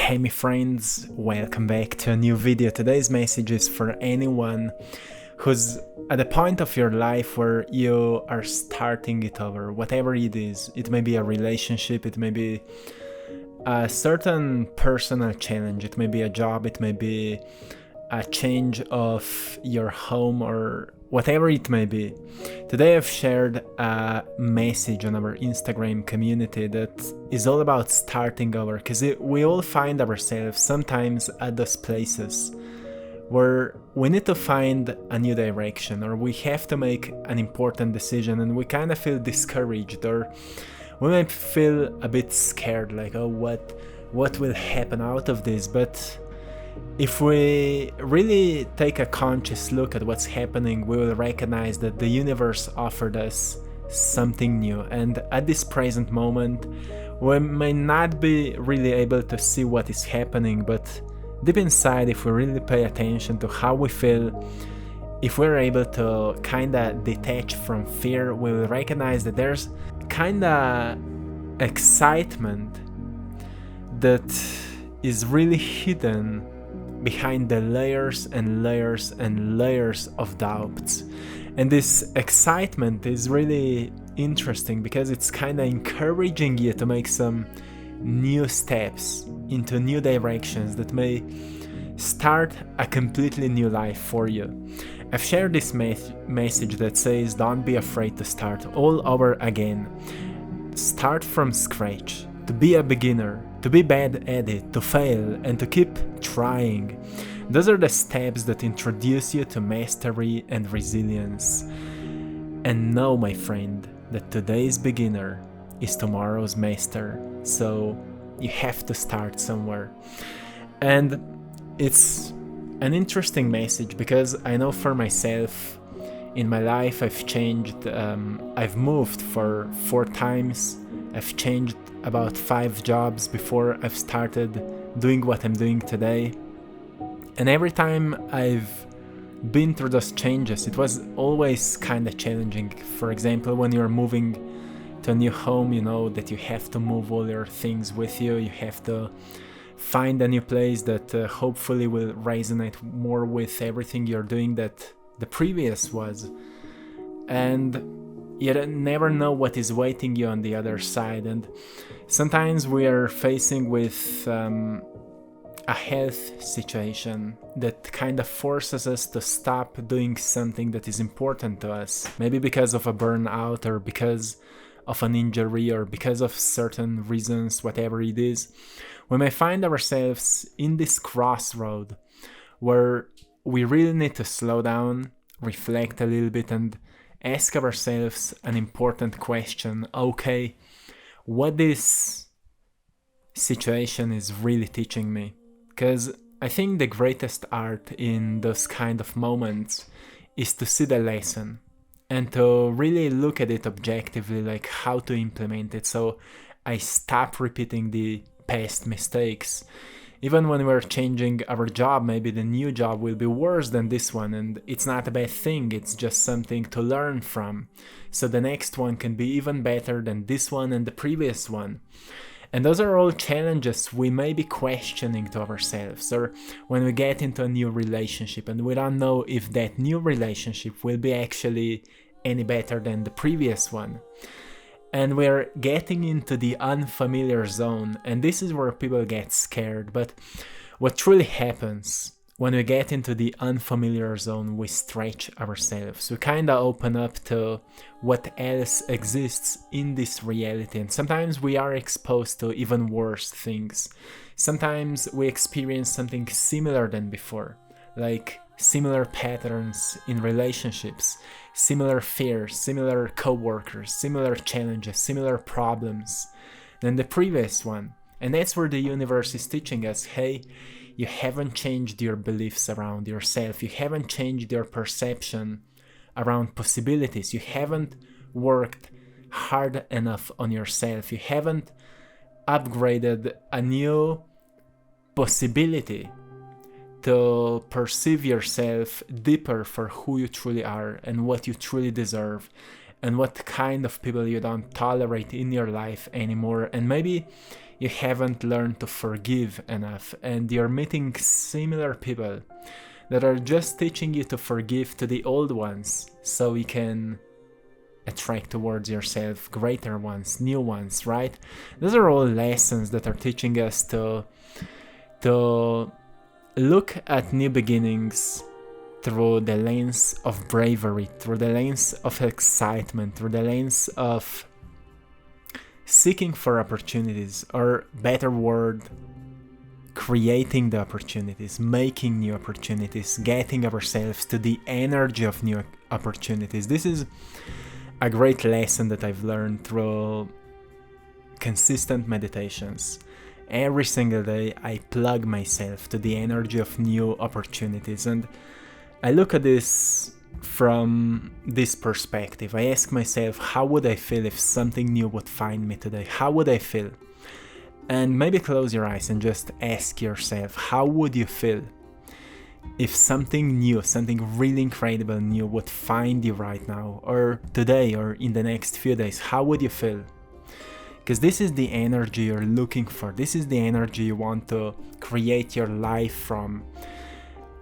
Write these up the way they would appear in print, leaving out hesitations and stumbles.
Hey my friends, welcome back to a new video. Today's message is for anyone who's at a point of your life where you are starting it over, whatever it is. It may be a relationship, it may be a certain personal challenge, it may be a job, it may be a change of your home or whatever it may be. Today I've shared a message on our Instagram community that is all about starting over, because we all find ourselves sometimes at those places where we need to find a new direction, or we have to make an important decision and we kind of feel discouraged, or we might feel a bit scared, like, oh, what will happen out of this? But if we really take a conscious look at what's happening, we will recognize that the universe offered us something new, and at this present moment we may not be really able to see what is happening, but deep inside, if we really pay attention to how we feel, if we're able to kinda detach from fear, we will recognize that there's kinda excitement that is really hidden behind the layers and layers and layers of doubts. And this excitement is really interesting because it's kind of encouraging you to make some new steps into new directions that may start a completely new life for you. I've shared this message that says, don't be afraid to start all over again. Start from scratch, to be a beginner, to be bad at it, to fail, and to keep trying. Those are the steps that introduce you to mastery and resilience. And know, my friend, that today's beginner is tomorrow's master. So you have to start somewhere. And it's an interesting message because I know for myself, in my life I've changed, I've moved for 4 times, I've changed about 5 jobs before I've started doing what I'm doing today. And every time I've been through those changes, it was always kind of challenging. For example, when you're moving to a new home, you know that you have to move all your things with you, you have to find a new place that hopefully will resonate more with everything you're doing that the previous was. And you never know what is waiting you on the other side, and sometimes we are facing with a health situation that kind of forces us to stop doing something that is important to us, maybe because of a burnout or because of an injury or because of certain reasons, whatever it is. We may find ourselves in this crossroad where we really need to slow down, reflect a little bit, and ask ourselves an important question. Okay, what this situation is really teaching me? Because I think the greatest art in those kind of moments is to see the lesson and to really look at it objectively, like how to implement it, so I stop repeating the past mistakes. Even when we're changing our job, maybe the new job will be worse than this one, and it's not a bad thing, it's just something to learn from. So the next one can be even better than this one and the previous one. And those are all challenges we may be questioning to ourselves, or when we get into a new relationship and we don't know if that new relationship will be actually any better than the previous one. And we're getting into the unfamiliar zone, and this is where people get scared. But what truly happens when we get into the unfamiliar zone, we stretch ourselves. We kind of open up to what else exists in this reality, and sometimes we are exposed to even worse things. Sometimes we experience something similar than before, like similar patterns in relationships, similar fears, similar co-workers, similar challenges, similar problems than the previous one. And that's where the universe is teaching us, hey, you haven't changed your beliefs around yourself, you haven't changed your perception around possibilities, you haven't worked hard enough on yourself, you haven't upgraded a new possibility to perceive yourself deeper for who you truly are and what you truly deserve and what kind of people you don't tolerate in your life anymore. And maybe you haven't learned to forgive enough, and you're meeting similar people that are just teaching you to forgive to the old ones so you can attract towards yourself greater ones, new ones, right? Those are all lessons that are teaching us to look at new beginnings through the lens of bravery, through the lens of excitement, through the lens of seeking for opportunities, or better word, creating the opportunities, making new opportunities, getting ourselves to the energy of new opportunities. This is a great lesson that I've learned through consistent meditations. Every single day I plug myself to the energy of new opportunities, and I look at this from this perspective. I ask myself, how would I feel if something new would find me today? How would I feel? And maybe close your eyes and just ask yourself, how would you feel if something new, something really incredible new would find you right now, or today, or in the next few days? How would you feel? Because this is the energy you're looking for. This is the energy you want to create your life from.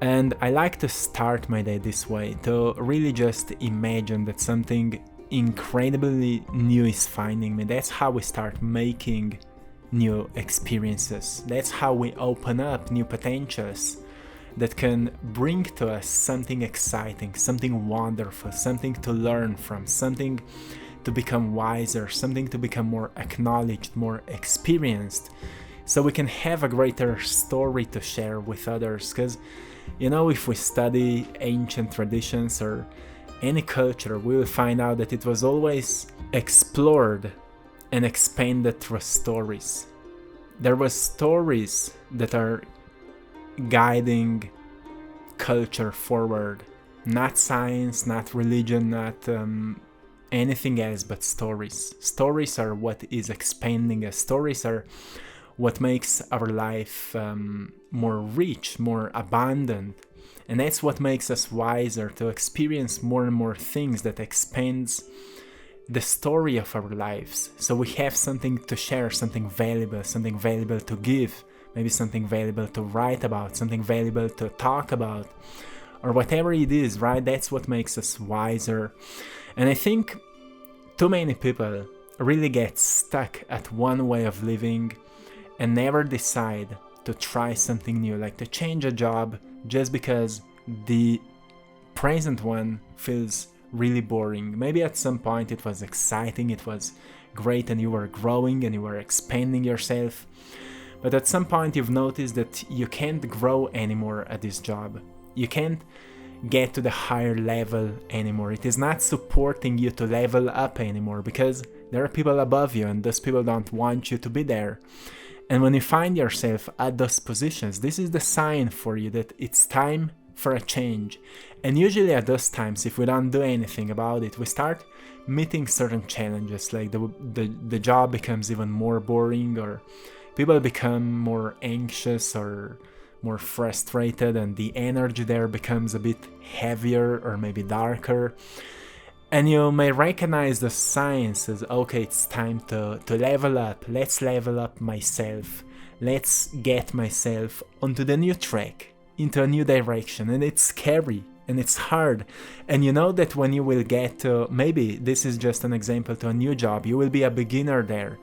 And I like to start my day this way, to really just imagine that something incredibly new is finding me. That's how we start making new experiences. That's how we open up new potentials that can bring to us something exciting, something wonderful, something to learn from, something to become wiser, something to become more acknowledged, more experienced, so we can have a greater story to share with others. Because, you know, if we study ancient traditions or any culture, we will find out that it was always explored and expanded through stories. There were stories that are guiding culture forward, not science, not religion, not anything else but stories. Stories are what is expanding us. Stories are what makes our life more rich, more abundant, and that's what makes us wiser, to experience more and more things that expands the story of our lives. So we have something to share, something valuable to give, maybe something valuable to write about, something valuable to talk about, or whatever it is, right? That's what makes us wiser. And I think too many people really get stuck at one way of living and never decide to try something new, like to change a job just because the present one feels really boring. Maybe at some point it was exciting, it was great, and you were growing and you were expanding yourself. But at some point you've noticed that you can't grow anymore at this job. You can't get to the higher level anymore. It is not supporting you to level up anymore, because there are people above you and those people don't want you to be there. And when you find yourself at those positions, this is the sign for you that it's time for a change. And usually at those times, if we don't do anything about it, we start meeting certain challenges, like the job becomes even more boring, or people become more anxious or more frustrated, and the energy there becomes a bit heavier or maybe darker. And you may recognize the signs as, okay, it's time to level up. Let's level up myself. Let's get myself onto the new track, into a new direction. And it's scary and it's hard. And you know that when you will get to, maybe this is just an example, to a new job, you will be a beginner there.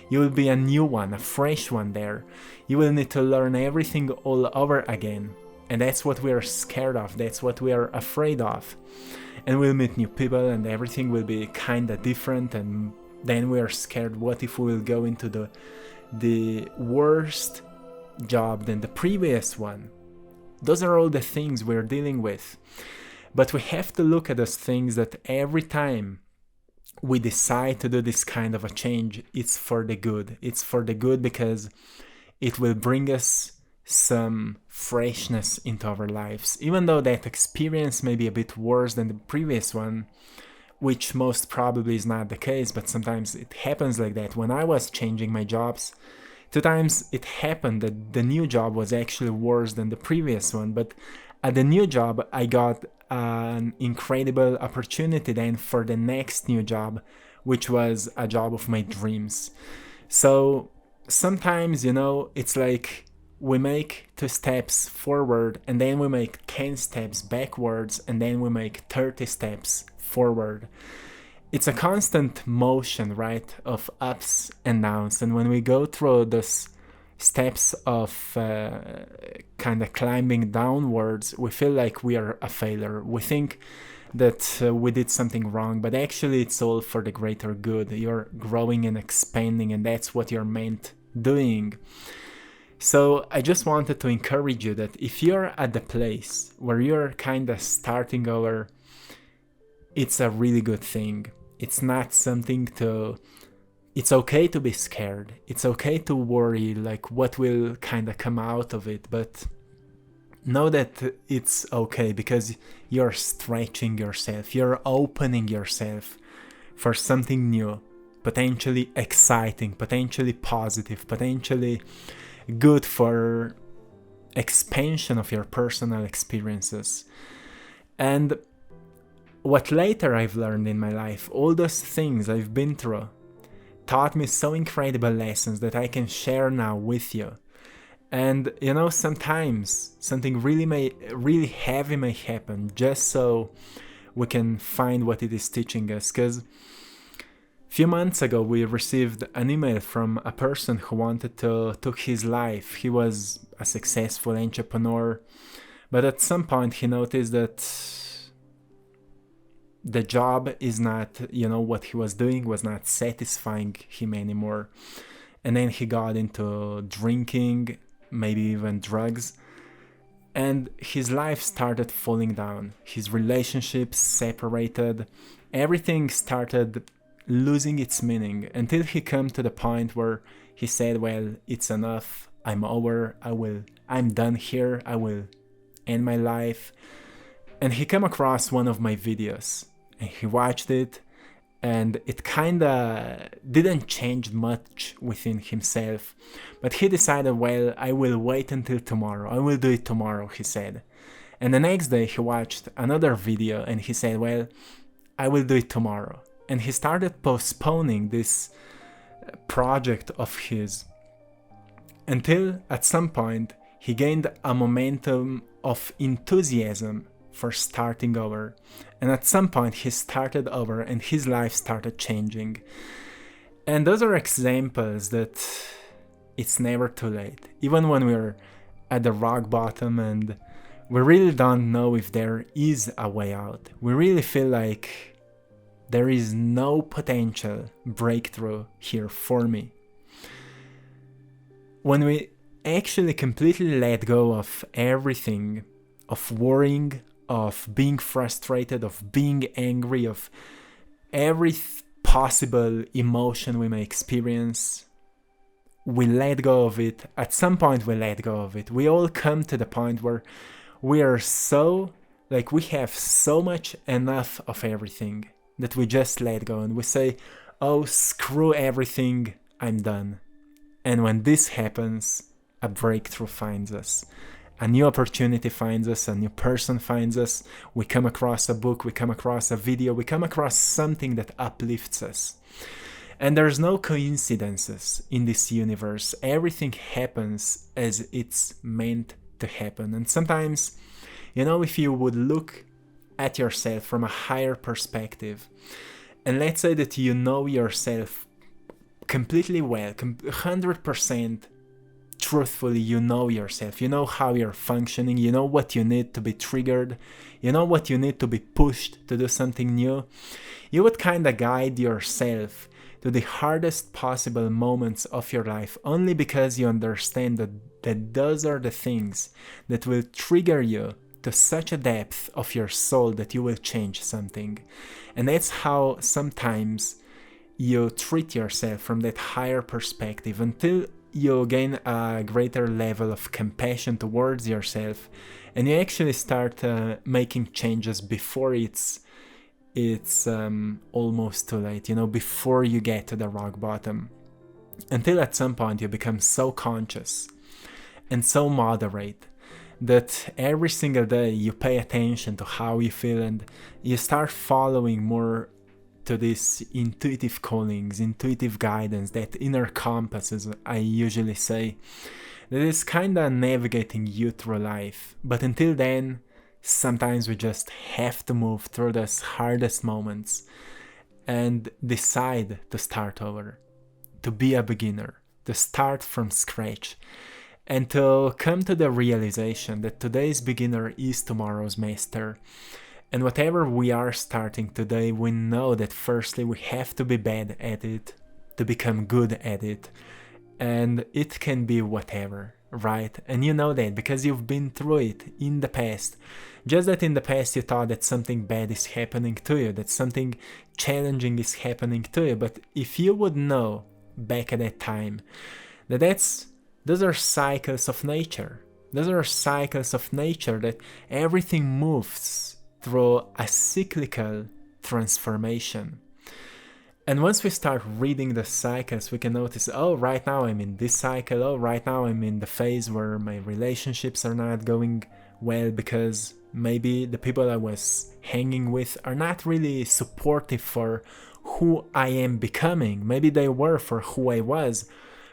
You will be a new one, a fresh one there. You will need to learn everything all over again. And that's what we are scared of. That's what we are afraid of. And we'll meet new people and everything will be kinda different, and then we are scared, what if we will go into the worst job than the previous one? Those are all the things we're dealing with. But we have to look at those things that every time we decide to do this kind of a change, it's for the good. It's for the good because it will bring us some freshness into our lives. Even though that experience may be a bit worse than the previous one, which most probably is not the case, but sometimes it happens like that. When I was changing my jobs, 2 times it happened that the new job was actually worse than the previous one, but at the new job I got an incredible opportunity then for the next new job, which was a job of my dreams. So sometimes, it's like we make 2 steps forward and then we make 10 steps backwards and then we make 30 steps forward. It's a constant motion, right, of ups and downs. And when we go through those steps of kind of climbing downwards, we feel like we are a failure. We think that we did something wrong, but actually it's all for the greater good. You're growing and expanding, and that's what you're meant doing. So I just wanted to encourage you that if you're at the place where you're kind of starting over, it's a really good thing. It's not something to... It's okay to be scared. It's okay to worry, like what will kind of come out of it, but know that it's okay because you're stretching yourself. You're opening yourself for something new, potentially exciting, potentially positive, potentially good for expansion of your personal experiences. And what later I've learned in my life, all those things I've been through, taught me so incredible lessons that I can share now with you. And sometimes something really heavy may happen just so we can find what it is teaching us. Because a few months ago we received an email from a person who wanted to take his life. He was a successful entrepreneur, but at some point he noticed that the job is not, what he was doing was not satisfying him anymore. And then he got into drinking, maybe even drugs, and his life started falling down. His relationships separated, everything started losing its meaning until he came to the point where he said, well, it's enough, I'm over, I'm done here, I will end my life. And he came across one of my videos and he watched it, and it kinda didn't change much within himself, but he decided, well, I will wait until tomorrow, I will do it tomorrow, he said. And the next day he watched another video and he said, well, I will do it tomorrow. And he started postponing this project of his until at some point he gained a momentum of enthusiasm for starting over. And at some point he started over and his life started changing. And those are examples that it's never too late. Even when we're at the rock bottom and we really don't know if there is a way out, we really feel like there is no potential breakthrough here for me. When we actually completely let go of everything, of worrying, of being frustrated, of being angry, of every possible emotion we may experience, we let go of it. At some point we let go of it. We all come to the point where we are so, we have so much enough of everything that we just let go and we say, oh, screw everything, I'm done. And when this happens, a breakthrough finds us. A new opportunity finds us, a new person finds us, we come across a book, we come across a video, we come across something that uplifts us. And there's no coincidences in this universe. Everything happens as it's meant to happen. And sometimes, if you would look at yourself from a higher perspective, and let's say that you know yourself completely well, 100% truthfully, you know yourself, you know how you're functioning, you know what you need to be triggered, you know what you need to be pushed to do something new, you would kind of guide yourself to the hardest possible moments of your life only because you understand that those are the things that will trigger you to such a depth of your soul that you will change something. And that's how sometimes you treat yourself from that higher perspective until you gain a greater level of compassion towards yourself, and you actually start making changes before it's almost too late, before you get to the rock bottom. Until at some point you become so conscious and so moderate that every single day you pay attention to how you feel and you start following more to these intuitive callings, intuitive guidance, that inner compass, as I usually say, that is kinda navigating you through life. But until then, sometimes we just have to move through those hardest moments and decide to start over, to be a beginner, to start from scratch, and to come to the realization that today's beginner is tomorrow's master. And whatever we are starting today, we know that firstly we have to be bad at it to become good at it. And it can be whatever, right? And you know that because you've been through it in the past. Just that in the past you thought that something bad is happening to you, that something challenging is happening to you. But if you would know back at that time that those are cycles of nature. Those are cycles of nature, that everything moves through a cyclical transformation. And once we start reading the cycles, we can notice, oh, right now I'm in this cycle, oh, right now I'm in the phase where my relationships are not going well because maybe the people I was hanging with are not really supportive for who I am becoming. Maybe they were for who I was,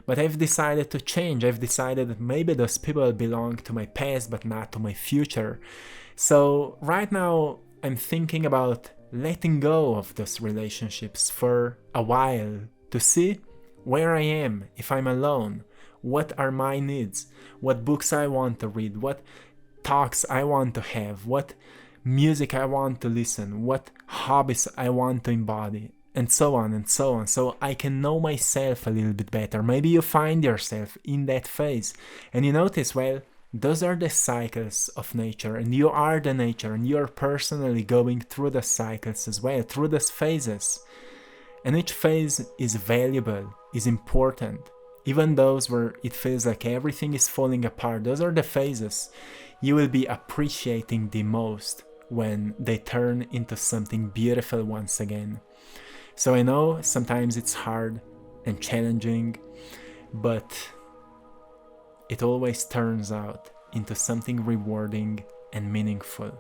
but I've decided to change. I've decided that maybe those people belong to my past but not to my future. So right now I'm thinking about letting go of those relationships for a while to see where I am, if I'm alone, what are my needs, what books I want to read, what talks I want to have, what music I want to listen, what hobbies I want to embody, and so on and so on, so I can know myself a little bit better. Maybe you find yourself in that phase and you notice, well, those are the cycles of nature, and you are the nature, and you're personally going through the cycles as well, through those phases. And each phase is valuable, is important. Even those where it feels like everything is falling apart, those are the phases you will be appreciating the most when they turn into something beautiful once again. So I know sometimes it's hard and challenging, but it always turns out into something rewarding and meaningful.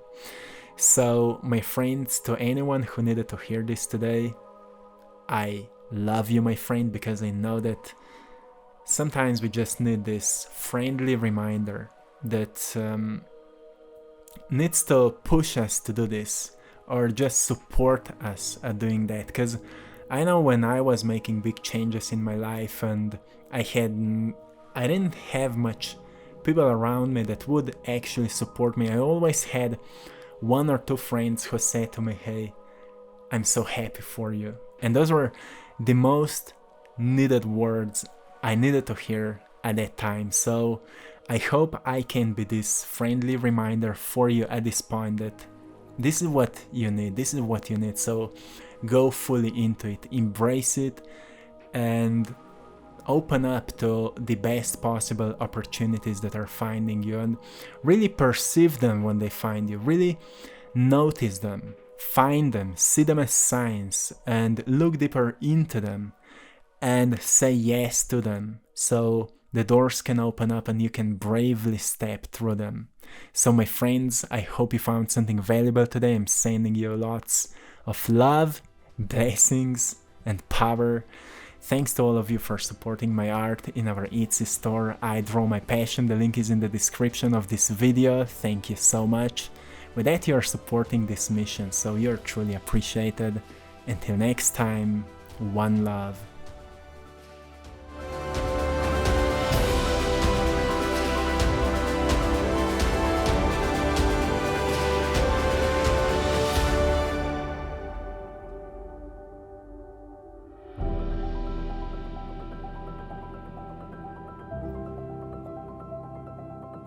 So, my friends, to anyone who needed to hear this today, I love you, my friend, because I know that sometimes we just need this friendly reminder that needs to push us to do this, or just support us at doing that. Because I know when I was making big changes in my life and I didn't have much people around me that would actually support me, I always had one or two friends who said to me, hey, I'm so happy for you. And those were the most needed words I needed to hear at that time. So I hope I can be this friendly reminder for you at this point that this is what you need, this is what you need. So go fully into it, embrace it, and open up to the best possible opportunities that are finding you, and really perceive them when they find you. Really notice them, find them, see them as signs, and look deeper into them and say yes to them, so the doors can open up and you can bravely step through them. So my friends, I hope you found something valuable today. I'm sending you lots of love, blessings, and power. Thanks to all of you for supporting my art in our Etsy store. I Draw My Passion. The link is in the description of this video. Thank you so much. With that, you're supporting this mission, so you're truly appreciated. Until next time, one love.